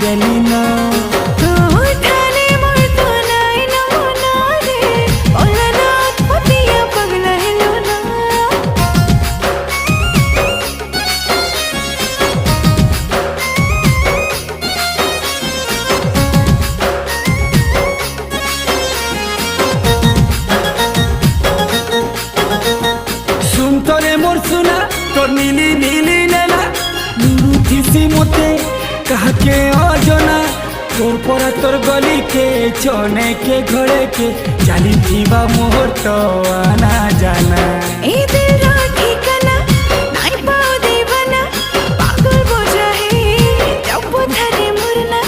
देली ना तोर नीली नीली नैना लुरुथिसी मोते कहके अजना तोर पर तोर गली के चने के घड़े के चाली थीबा मोहर तो आना जाना।